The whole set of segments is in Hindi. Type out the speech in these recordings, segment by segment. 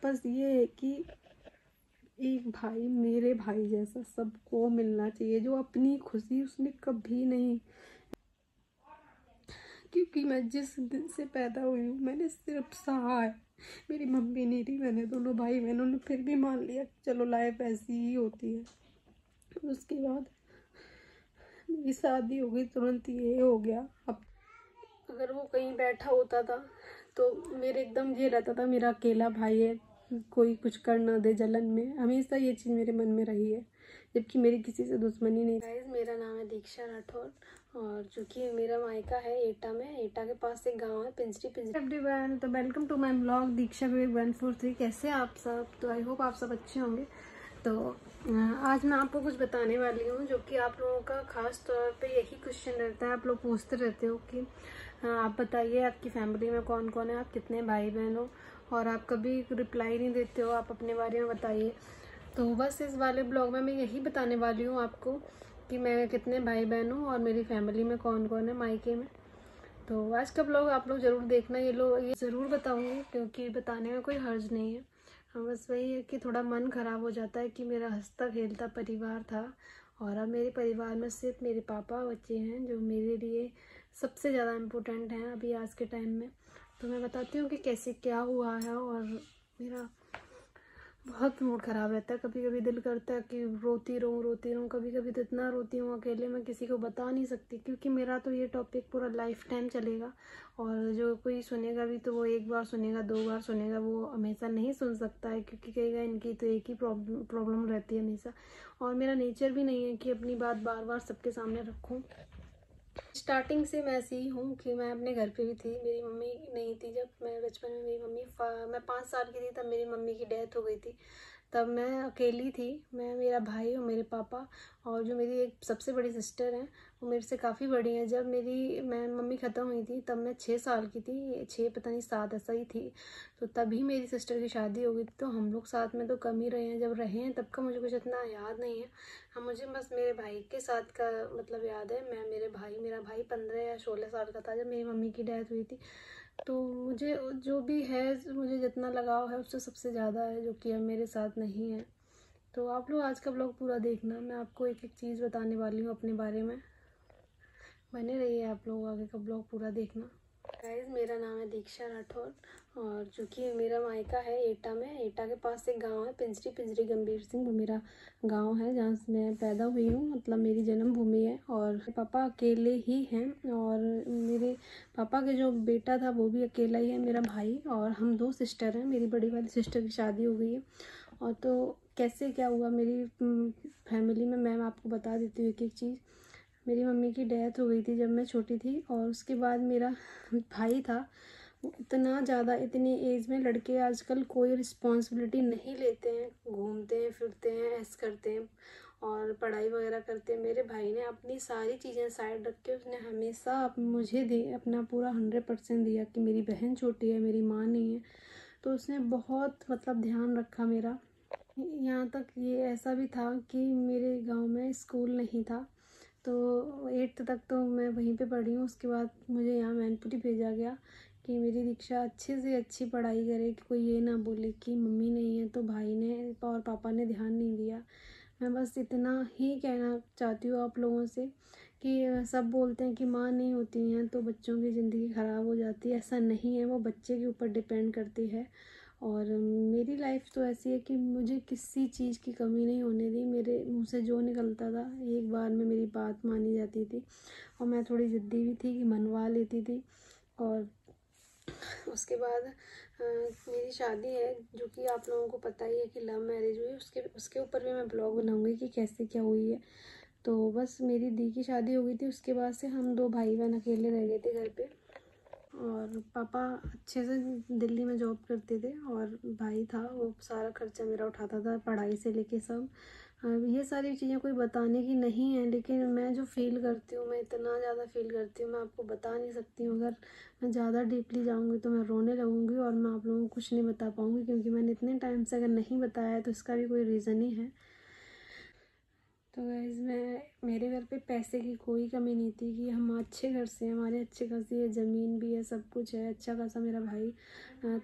बस ये है कि एक भाई मेरे भाई जैसा सबको मिलना चाहिए, जो अपनी खुशी उसने कभी नहीं, क्योंकि मैं जिस दिन से पैदा हुई हूँ मैंने सिर्फ सहा है। मेरी मम्मी नहीं थी, मैंने दोनों भाई बहनों ने फिर भी मान लिया चलो लाइफ ऐसी ही होती है। उसके बाद मेरी शादी हो गई, तुरंत ये हो गया। अब अगर वो कहीं बैठा होता था तो मेरे एकदम ये रहता था मेरा अकेला भाई है, कोई कुछ कर ना दे जलन में, हमेशा ये चीज़ मेरे मन में रही है, जबकि मेरी किसी से दुश्मनी नहीं। गाइस, मेरा नाम है दीक्षा राठौर और जो कि मेरा मायका है एटा में। एटा के पास एक गांव है पिंजरी एवरीवन। तो वेलकम टू माय ब्लॉग दीक्षा विवेक 143। कैसे आप सब? तो आई होप आप सब अच्छे होंगे। तो आज मैं आपको कुछ बताने वाली हूँ जो कि आप लोगों का खास तौर पे यही क्वेश्चन रहता है, आप लोग पूछते रहते हो कि आप बताइए आपकी फैमिली में कौन कौन है, आप कितने भाई बहन हो, और आप कभी रिप्लाई नहीं देते हो, आप अपने बारे में बताइए। तो बस इस वाले ब्लॉग में मैं यही बताने वाली हूँ आपको कि मैं कितने भाई बहन हूँ और मेरी फैमिली में कौन कौन है मायके में। तो आज का ब्लॉग आप लोग ज़रूर देखना, ये ज़रूर बताऊँगी क्योंकि बताने में कोई हर्ज नहीं है। हाँ, बस वही है कि थोड़ा मन ख़राब हो जाता है कि मेरा हंसता खेलता परिवार था और अब मेरे परिवार में सिर्फ मेरे पापा बच्चे हैं जो मेरे लिए सबसे ज़्यादा इम्पोर्टेंट हैं अभी आज के टाइम में। तो मैं बताती हूँ कि कैसे क्या हुआ है। और मेरा बहुत मूड ख़राब रहता है, कभी कभी दिल करता है कि रोती रहूँ। कभी कभी तो इतना रोती हूँ अकेले, मैं किसी को बता नहीं सकती क्योंकि मेरा तो ये टॉपिक पूरा लाइफ टाइम चलेगा। और जो कोई सुनेगा भी तो वो एक बार सुनेगा, दो बार सुनेगा, वो हमेशा नहीं सुन सकता है क्योंकि कहेगा इनकी तो एक ही प्रॉब्लम रहती है हमेशा। और मेरा नेचर भी नहीं है कि अपनी बात बार बार सबके सामने रखूँ। स्टार्टिंग से मैं ऐसी ही हूँ कि मैं अपने घर पे भी थी, मेरी मम्मी नहीं थी जब मैं बचपन में। मेरी मम्मी मैं 5 साल की थी तब मेरी मम्मी की डेथ हो गई थी। तब मैं अकेली थी, मैं, मेरा भाई और मेरे पापा, और जो मेरी एक सबसे बड़ी सिस्टर हैं वो मेरे से काफ़ी बड़ी हैं। जब मैं मम्मी ख़त्म हुई थी तब मैं 6 साल की थी, 6 पता नहीं 7 ऐसा ही थी। तो तभी मेरी सिस्टर की शादी हो गई थी। तो हम लोग साथ में तो कम ही रहे हैं, जब रहे हैं तब का मुझे कुछ इतना याद नहीं है। हाँ, मुझे बस मेरे भाई के साथ का मतलब याद है। मेरा भाई 15 या 16 साल का था जब मेरी मम्मी की डेथ हुई थी। तो मुझे जो भी है, मुझे जितना लगाव है उससे सबसे ज़्यादा है जो कि अब मेरे साथ नहीं है। तो आप लोग आज का ब्लॉग पूरा देखना, मैं आपको एक एक चीज़ बताने वाली हूँ अपने बारे में। बने रहिए आप लोग, आगे का ब्लॉग पूरा देखना। गाइस, मेरा नाम है दीक्षा राठौर और जो कि मेरा मायका है एटा में। एटा के पास एक गांव है पिंजरी गंभीर सिंह, वो मेरा गांव है जहाँ से मैं पैदा हुई हूँ, मतलब मेरी जन्मभूमि है। और पापा अकेले ही हैं और मेरे पापा के जो बेटा था वो भी अकेला ही है, मेरा भाई, और हम 2 सिस्टर हैं। मेरी बड़ी वाली सिस्टर की शादी हो गई है। और तो कैसे क्या हुआ मेरी फैमिली में, मैं आपको बता देती हूँ एक एक चीज़। मेरी मम्मी की डेथ हो गई थी जब मैं छोटी थी और उसके बाद मेरा भाई था, वो इतना ज़्यादा, इतनी एज में लड़के आजकल कोई रिस्पॉन्सिबिलिटी नहीं लेते हैं, घूमते हैं फिरते हैं, ऐसे करते हैं और पढ़ाई वगैरह करते हैं। मेरे भाई ने अपनी सारी चीज़ें साइड रख के उसने हमेशा मुझे अपना पूरा 100% दिया कि मेरी बहन छोटी है, मेरी माँ नहीं है। तो उसने बहुत मतलब ध्यान रखा मेरा। यहाँ तक ये ऐसा भी था कि मेरे गांव में स्कूल नहीं था, तो 8th तक तो मैं वहीं पे पढ़ी हूँ। उसके बाद मुझे यहाँ मैनपुरी भेजा गया कि मेरी दीक्षा अच्छे से अच्छी पढ़ाई करे, कि कोई ये ना बोले कि मम्मी नहीं है तो भाई ने और पापा ने ध्यान नहीं दिया। मैं बस इतना ही कहना चाहती हूँ आप लोगों से कि सब बोलते हैं कि माँ नहीं होती हैं तो बच्चों की ज़िंदगी ख़राब हो जाती है, ऐसा नहीं है, वो बच्चे के ऊपर डिपेंड करती है। और मेरी लाइफ तो ऐसी है कि मुझे किसी चीज़ की कमी नहीं होने दी। मेरे मुंह से जो निकलता था एक बार में मेरी बात मानी जाती थी और मैं थोड़ी ज़िद्दी भी थी कि मनवा लेती थी। और उसके बाद मेरी शादी है जो कि आप लोगों को पता ही है कि लव मैरिज हुई, उसके ऊपर भी मैं ब्लॉग बनाऊंगी कि कैसे क्या हुई है। तो बस मेरी दी की शादी हो गई थी, उसके बाद से हम 2 भाई बहन अकेले रह गए थे घर पे। और पापा अच्छे से दिल्ली में जॉब करते थे और भाई था वो सारा खर्चा मेरा उठाता था, पढ़ाई से लेके सब। ये सारी चीज़ें कोई बताने की नहीं है, लेकिन मैं जो फील करती हूँ, मैं इतना ज़्यादा फील करती हूँ, मैं आपको बता नहीं सकती हूँ। अगर मैं ज़्यादा डीपली जाऊँगी तो मैं रोने लगूँगी और मैं आप लोगों को कुछ नहीं बता पाऊँगी, क्योंकि मैंने इतने टाइम से अगर नहीं बताया है तो इसका भी कोई रीज़न ही है। तो गाइस मेरे घर पे पैसे की कोई कमी नहीं थी कि हम अच्छे घर से हैं, हमारे अच्छे खासी है, ज़मीन भी है, सब कुछ है अच्छा खासा। मेरा भाई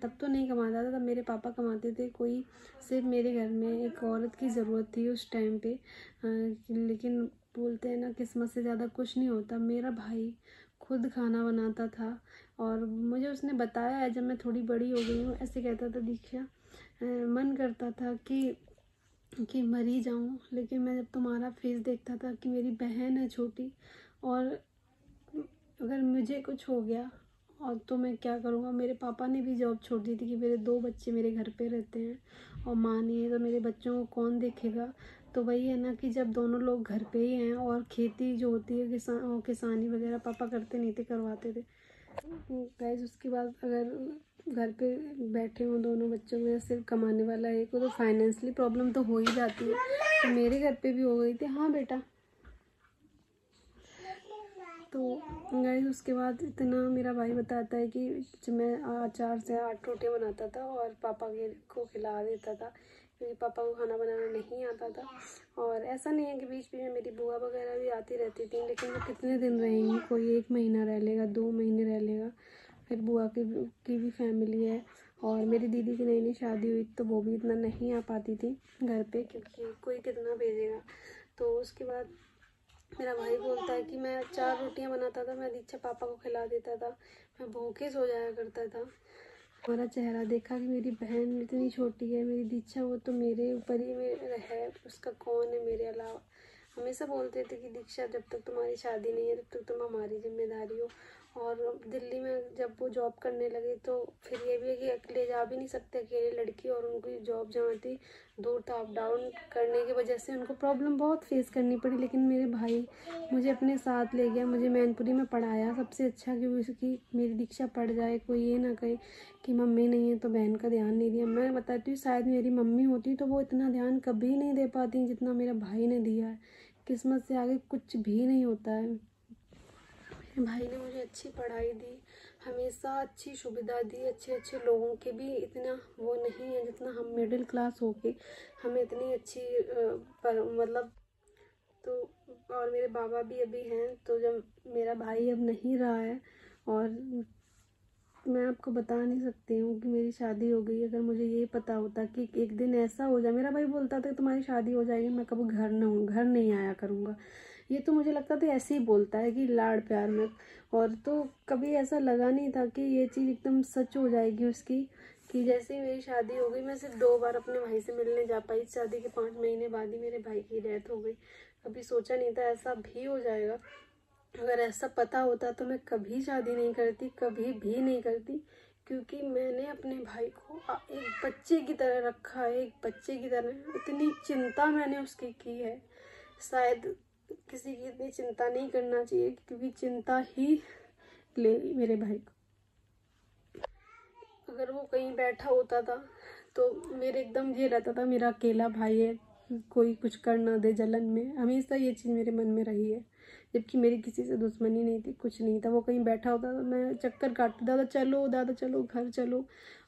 तब तो नहीं कमाता था, तब मेरे पापा कमाते थे। कोई सिर्फ मेरे घर में एक औरत की ज़रूरत थी उस टाइम पे। लेकिन बोलते हैं ना, किस्मत से ज़्यादा कुछ नहीं होता। मेरा भाई खुद खाना बनाता था और मुझे उसने बताया है, जब मैं थोड़ी बड़ी हो गई हूँ, ऐसे कहता था, दीक्षा मन करता था कि मर ही जाऊँ, लेकिन मैं जब तुम्हारा फेस देखता था कि मेरी बहन है छोटी, और अगर मुझे कुछ हो गया और तो मैं क्या करूँगा। मेरे पापा ने भी जॉब छोड़ दी थी कि मेरे 2 बच्चे मेरे घर पे रहते हैं और माँ नहीं है, तो मेरे बच्चों को कौन देखेगा। तो वही है ना कि जब दोनों लोग घर पे ही हैं और खेती जो होती है किसानी वगैरह पापा करते नहीं थे, करवाते थे। गाइस उसके बाद अगर घर पे बैठे हों दोनों बच्चों में सिर्फ कमाने वाला एक हो, तो फाइनेंशियली प्रॉब्लम तो हो ही जाती है। तो मेरे घर पे भी हो गई थी। हाँ बेटा। तो गाइस उसके बाद इतना मेरा भाई बताता है कि जब मैं 4 से 8 रोटियां बनाता था और पापा को खिला देता था, क्योंकि पापा को खाना बनाना नहीं आता था। और ऐसा नहीं है कि बीच बीच में मेरी बुआ वगैरह भी आती रहती थी, लेकिन वो कितने दिन रहेंगी, कोई 1 महीना रह लेगा, 2 महीने रह लेगा। फिर बुआ की भी फैमिली है, और मेरी दीदी की नई नई शादी हुई तो वो भी इतना नहीं आ पाती थी घर पे, क्योंकि कोई कितना भेजेगा। तो उसके बाद मेरा भाई बोलता है कि मैं 4 रोटियां बनाता था, मैं दीक्षा पापा को खिला देता था, मैं भूखे सो जाया करता था। हमारा चेहरा देखा कि मेरी बहन इतनी छोटी है, मेरी दीक्षा, वो तो मेरे ऊपर ही है, उसका कौन है मेरे अलावा। हमेशा बोलते थे कि दीक्षा जब तक तुम्हारी शादी नहीं है तब तक तुम हमारी जिम्मेदारी हो। और दिल्ली में जब वो जॉब करने लगे तो फिर ये भी है कि अकेले जा भी नहीं सकते, अकेले लड़की, और उनकी जॉब जहाँ थी दूर था, अप डाउन करने की वजह से उनको प्रॉब्लम बहुत फेस करनी पड़ी। लेकिन मेरे भाई मुझे अपने साथ ले गया, मुझे मैनपुरी में पढ़ाया सबसे अच्छा, कि उसकी मेरी दीक्षा पढ़ जाए, कोई ये ना कहे कि मम्मी नहीं है तो बहन का ध्यान नहीं दिया। मैं बताती हूँ, शायद मेरी मम्मी होती तो वो इतना ध्यान कभी नहीं दे पाती जितना मेरा भाई ने दिया है। किस्मत से आगे कुछ भी नहीं होता है। मेरे भाई ने मुझे अच्छी पढ़ाई दी, हमेशा अच्छी सुविधा दी, अच्छे अच्छे लोगों के भी इतना वो नहीं है जितना हम मिडिल क्लास होके हमें इतनी अच्छी पर मतलब। तो और मेरे बाबा भी अभी हैं, तो जब मेरा भाई अब नहीं रहा है, और मैं आपको बता नहीं सकती हूँ कि मेरी शादी हो गई। अगर मुझे ये पता होता कि एक दिन ऐसा हो जाए, मेरा भाई बोलता था तुम्हारी शादी हो जाएगी मैं कभी घर नहीं आया करूँगा। ये तो मुझे लगता था ऐसे ही बोलता है कि लाड़ प्यार में, और तो कभी ऐसा लगा नहीं था कि ये चीज़ एकदम सच हो जाएगी उसकी। कि जैसे ही मेरी शादी हो गई, मैं सिर्फ 2 बार अपने भाई से मिलने जा पाई। शादी के 5 महीने बाद ही मेरे भाई की डेथ हो गई। कभी सोचा नहीं था ऐसा भी हो जाएगा। अगर ऐसा पता होता तो मैं कभी शादी नहीं करती, कभी भी नहीं करती, क्योंकि मैंने अपने भाई को एक बच्चे की तरह रखा है, एक बच्चे की तरह। इतनी चिंता मैंने उसकी की है, शायद किसी की इतनी चिंता नहीं करना चाहिए, क्योंकि चिंता ही ले मेरे भाई को। अगर वो कहीं बैठा होता था तो मेरे एकदम ये रहता था, मेरा अकेला भाई है, कोई कुछ कर ना दे जलन में। हमेशा ये चीज़ मेरे मन में रही है, जबकि मेरी किसी से दुश्मनी नहीं थी, कुछ नहीं था। वो कहीं बैठा होता था, मैं चक्कर काटती, दादा चलो, दादा चलो, घर चलो।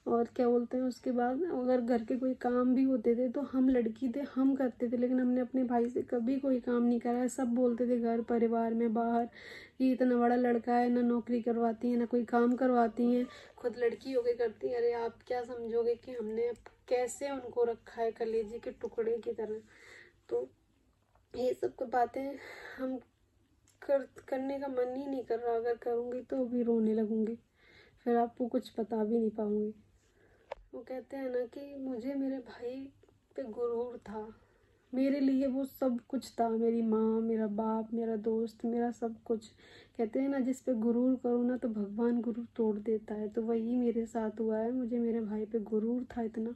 और क्या बोलते हैं, उसके बाद अगर घर के कोई काम भी होते थे तो हम लड़की थे, हम करते थे, लेकिन हमने अपने भाई से कभी कोई काम नहीं करा है। सब बोलते थे घर परिवार में बाहर कि इतना बड़ा लड़का है, ना नौकरी करवाती है ना कोई काम करवाती हैं, खुद लड़की होके करती है। अरे आप क्या समझोगे कि हमने कैसे उनको रखा है कलेजे के टुकड़े की तरह। तो ये सब तो बातें हम करने का मन ही नहीं कर रहा। अगर करूँगी तो भी रोने लगूंगी, फिर आपको कुछ बता भी नहीं पाऊंगी। वो कहते हैं ना कि मुझे मेरे भाई पे गुरूर था, मेरे लिए वो सब कुछ था, मेरी माँ, मेरा बाप, मेरा दोस्त, मेरा सब कुछ। कहते हैं ना जिस पे गुरूर करो ना तो भगवान गुरूर तोड़ देता है, तो वही मेरे साथ हुआ है। मुझे मेरे भाई पे गुरूर था इतना,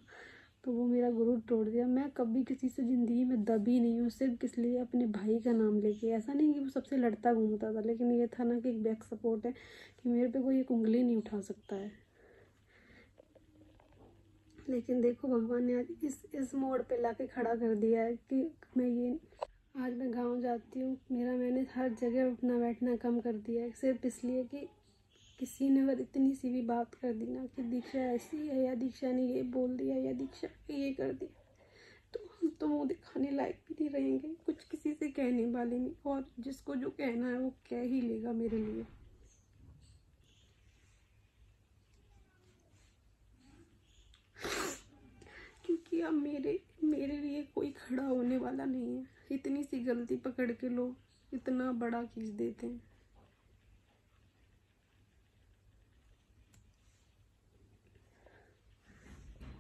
तो वो मेरा गुरूर तोड़ दिया। मैं कभी किसी से ज़िंदगी में दबी नहीं हूँ, सिर्फ किस लिए, अपने भाई का नाम लेके। ऐसा नहीं कि वो सबसे लड़ता घूमता था, लेकिन ये था ना कि एक बैक सपोर्ट है, कि मेरे पे कोई एक उंगली नहीं उठा सकता है। लेकिन देखो भगवान ने आज इस मोड़ पे लाके खड़ा कर दिया है कि मैं ये आज मैं गांव जाती हूँ, मैंने हर जगह उठना बैठना कम कर दिया है, सिर्फ इसलिए कि किसी ने अगर इतनी सी भी बात कर दी ना कि दीक्षा ऐसी है, या दीक्षा ने ये बोल दिया, या दीक्षा ने ये कर दिया, तो हम तो मुँह दिखाने लायक भी नहीं रहेंगे, कुछ किसी से कहने वाले नहीं, और जिसको जो कहना है वो कह ही लेगा मेरे लिए। क्योंकि अब मेरे मेरे लिए कोई खड़ा होने वाला नहीं है। इतनी सी गलती पकड़ के लोग इतना बड़ा खींच देते हैं।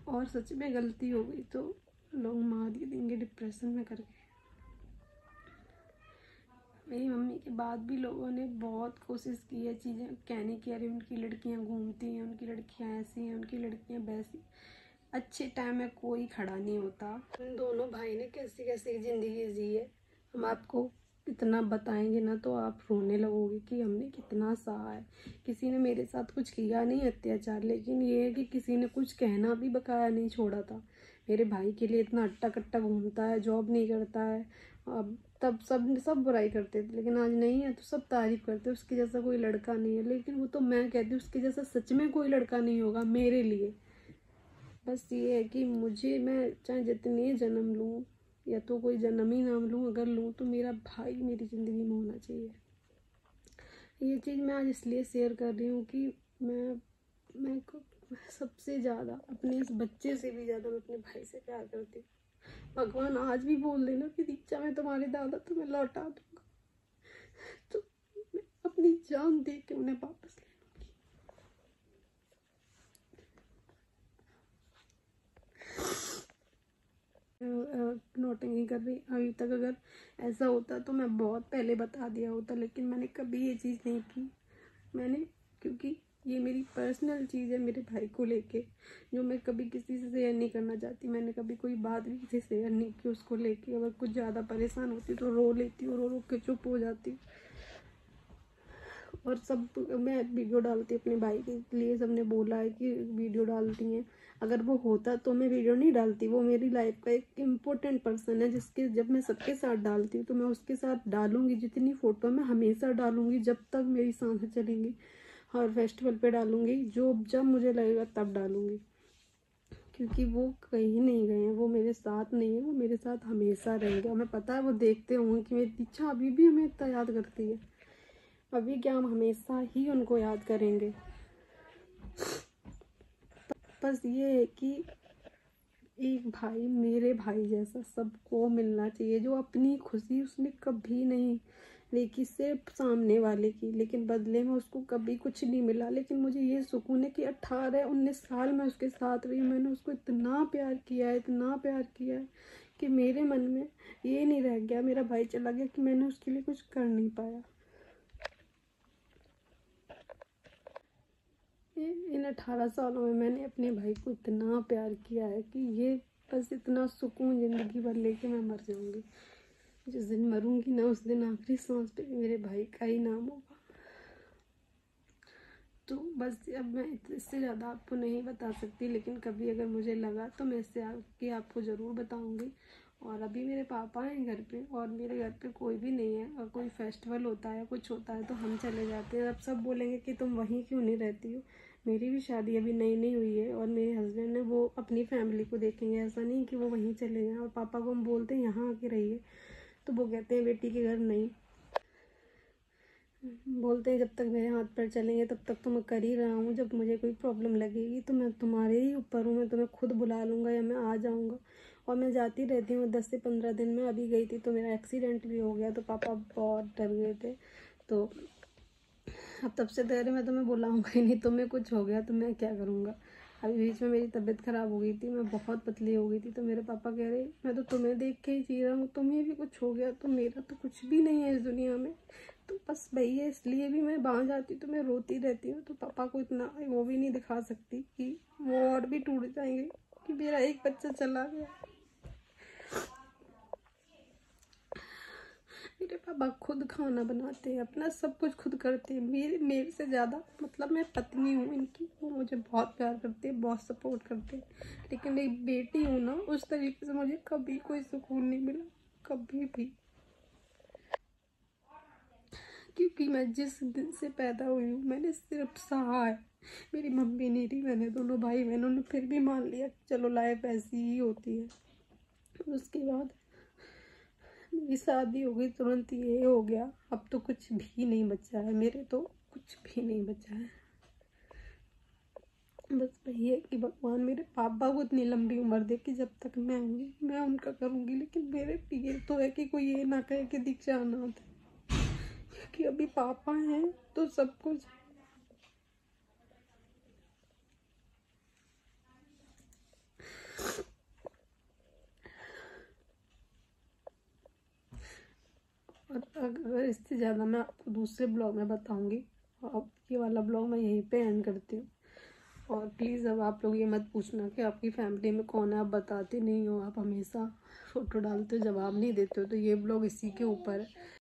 और सच में गलती हो गई तो लोग मार ही देंगे डिप्रेशन में करके। मेरी मम्मी के बाद भी लोगों ने बहुत कोशिश की है चीज़ें कहने की, अरे उनकी लड़कियां घूमती हैं, उनकी लड़कियां ऐसी हैं, उनकी लड़कियां वैसी। अच्छे टाइम में कोई खड़ा नहीं होता। उन दोनों भाई ने कैसी कैसी ज़िंदगी जी है, हम आपको इतना बताएंगे ना तो आप रोने लगोगे कि हमने कितना सहा है। किसी ने मेरे साथ कुछ किया नहीं अत्याचार, लेकिन ये है कि किसी ने कुछ कहना भी बकाया नहीं छोड़ा था। मेरे भाई के लिए इतना अट्टा कट्टा घूमता है, जॉब नहीं करता है। अब तब सब बुराई करते थे, लेकिन आज नहीं है तो सब तारीफ करते, उसके जैसा कोई लड़का नहीं है। लेकिन वो तो मैं कहती हूँ उसके जैसा सच में कोई लड़का नहीं होगा मेरे लिए। बस ये है कि मैं चाहे जितने जन्म लूँ या तो कोई जन्म ही नाम लूँ, अगर लूँ तो मेरा भाई मेरी ज़िंदगी में होना चाहिए। ये चीज़ मैं आज इसलिए शेयर कर रही हूँ कि मैं सबसे ज़्यादा अपने इस बच्चे से भी ज़्यादा मैं अपने भाई से प्यार करती हूँ। भगवान आज भी बोल देना कि दीक्षा मैं तुम्हारे दादा तुम्हें लौटा दूंगा, तो मैं अपनी जान दे के उन्हें वापस ले लूँगी। नोटिंग कर रही अभी तक, अगर ऐसा होता तो मैं बहुत पहले बता दिया होता, लेकिन मैंने कभी ये चीज़ नहीं की। क्योंकि ये मेरी पर्सनल चीज़ है मेरे भाई को लेके, जो मैं कभी किसी से शेयर नहीं करना चाहती। मैंने कभी कोई बात भी किसी से शेयर नहीं की उसको लेके। अगर कुछ ज़्यादा परेशान होती तो रो लेती हूँ, रो रो के चुप हो जाती। और सब मैं वीडियो डालती अपने भाई के लिए, सबने बोला है कि वीडियो डालती हैं। अगर वो होता तो मैं वीडियो नहीं डालती। वो मेरी लाइफ का एक इम्पोर्टेंट पर्सन है, जिसके जब मैं सबके साथ डालती हूँ तो मैं उसके साथ डालूंगी। जितनी फ़ोटो मैं हमेशा डालूंगी जब तक मेरी सांसें चलेंगी। हर फेस्टिवल पे डालूंगी, जब मुझे लगेगा तब डालूंगी। क्योंकि वो कहीं नहीं गए हैं, वो मेरे साथ नहीं है, वो मेरे साथ हमेशा रहेंगे। हमें पता है वो देखते होंगे कि मेरी दीक्षा अभी भी हमें इतना याद करती है। अभी क्या, हम हमेशा ही उनको याद करेंगे। बस ये है कि एक भाई मेरे भाई जैसा सबको मिलना चाहिए, जो अपनी खुशी उसने कभी नहीं देखी, सिर्फ सामने वाले की, लेकिन बदले में उसको कभी कुछ नहीं मिला। लेकिन मुझे ये सुकून है कि 18-19 साल में उसके साथ रही, मैंने उसको इतना प्यार किया है, इतना प्यार किया है कि मेरे मन में ये नहीं रह गया मेरा भाई चला गया कि मैंने उसके लिए कुछ कर नहीं पाया। इन 18 सालों में मैंने अपने भाई को इतना प्यार किया है कि ये बस इतना सुकून ज़िंदगी भर लेके मैं मर जाऊंगी। जिस दिन मरूंगी ना उस दिन आखिरी सांस पे भी मेरे भाई का ही नाम होगा। तो बस अब मैं इससे ज़्यादा आपको नहीं बता सकती, लेकिन कभी अगर मुझे लगा तो मैं इससे आगे आपको ज़रूर बताऊंगी। और अभी मेरे पापा हैं घर पे, और मेरे घर पे कोई भी नहीं है। और कोई फेस्टिवल होता है, कुछ होता है तो हम चले जाते हैं। अब सब बोलेंगे कि तुम वहीं क्यों नहीं रहती हो। मेरी भी शादी अभी नई नई हुई है, और मेरे हस्बैंड ने वो अपनी फैमिली को देखेंगे, ऐसा नहीं कि वो वहीं चले जाएँ। और पापा को हम बोलते हैं यहाँ आके रहिए, तो वो कहते हैं बेटी के घर नहीं। बोलते हैं जब तक मेरे हाथ पैर चलेंगे तब तक तो मैं कर ही रहा हूँ, जब मुझे कोई प्रॉब्लम लगेगी तो मैं तुम्हारे ही ऊपर हूँ, मैं तुम्हें खुद बुला लूँगा या मैं आ जाऊँगा। और मैं जाती रहती हूँ 10 से 15 दिन में। अभी गई थी तो मेरा एक्सीडेंट भी हो गया, तो पापा बहुत डर गए थे। तो अब तब से कह रहे मैं तुम्हें बुलाऊँगा ही नहीं, तुम्हें कुछ हो गया तो मैं क्या करूँगा। अभी बीच में मेरी तबीयत ख़राब हो गई थी, मैं बहुत पतली हो गई थी, तो मेरे पापा कह रहे मैं तो तुम्हें देख के ही जी रहा हूँ, तुम्हें भी कुछ हो गया तो मेरा तो कुछ भी नहीं है इस दुनिया में। तो बस भैया इसलिए भी मैं बाहर जाती तो मैं रोती रहती हूँ, तो पापा को इतना वो भी नहीं दिखा सकती कि वो और भी टूट जाएंगे कि मेरा एक बच्चा चला गया। मेरे पापा खुद खाना बनाते हैं, अपना सब कुछ खुद करते हैं। मेरे से ज़्यादा मतलब मैं पत्नी हूँ इनकी, वो मुझे बहुत प्यार करते हैं, बहुत सपोर्ट करते हैं। लेकिन एक बेटी हूँ ना, उस तरीके से मुझे कभी कोई सुकून नहीं मिला, कभी भी। क्योंकि मैं जिस दिन से पैदा हुई हूँ मैंने सिर्फ सहा है। मेरी मम्मी नहीं थी, मैंने दोनों भाई बहनों ने फिर भी मान लिया चलो लाइफ ऐसी ही होती है। उसके बाद मेरी शादी हो गई, तुरंत ये हो गया। अब तो कुछ भी नहीं बचा है मेरे, तो कुछ भी नहीं बचा है। बस वही है कि भगवान मेरे पापा को इतनी लंबी उम्र दे कि जब तक मैं हूँ मैं उनका करूँगी, लेकिन मेरे ये तो है कि कोई ये ना कहे कि दीक्षा अनाथ है, क्योंकि अभी पापा हैं तो सब कुछ। और अगर इससे ज़्यादा मैं आपको दूसरे ब्लॉग में बताऊंगी। अब ये वाला ब्लॉग मैं यहीं पे एंड करती हूँ। और प्लीज़ अब आप लोग ये मत पूछना कि आपकी फैमिली में कौन है, आप बताते नहीं हो, आप हमेशा फ़ोटो डालते हो जवाब नहीं देते हो, तो ये ब्लॉग इसी के ऊपर है।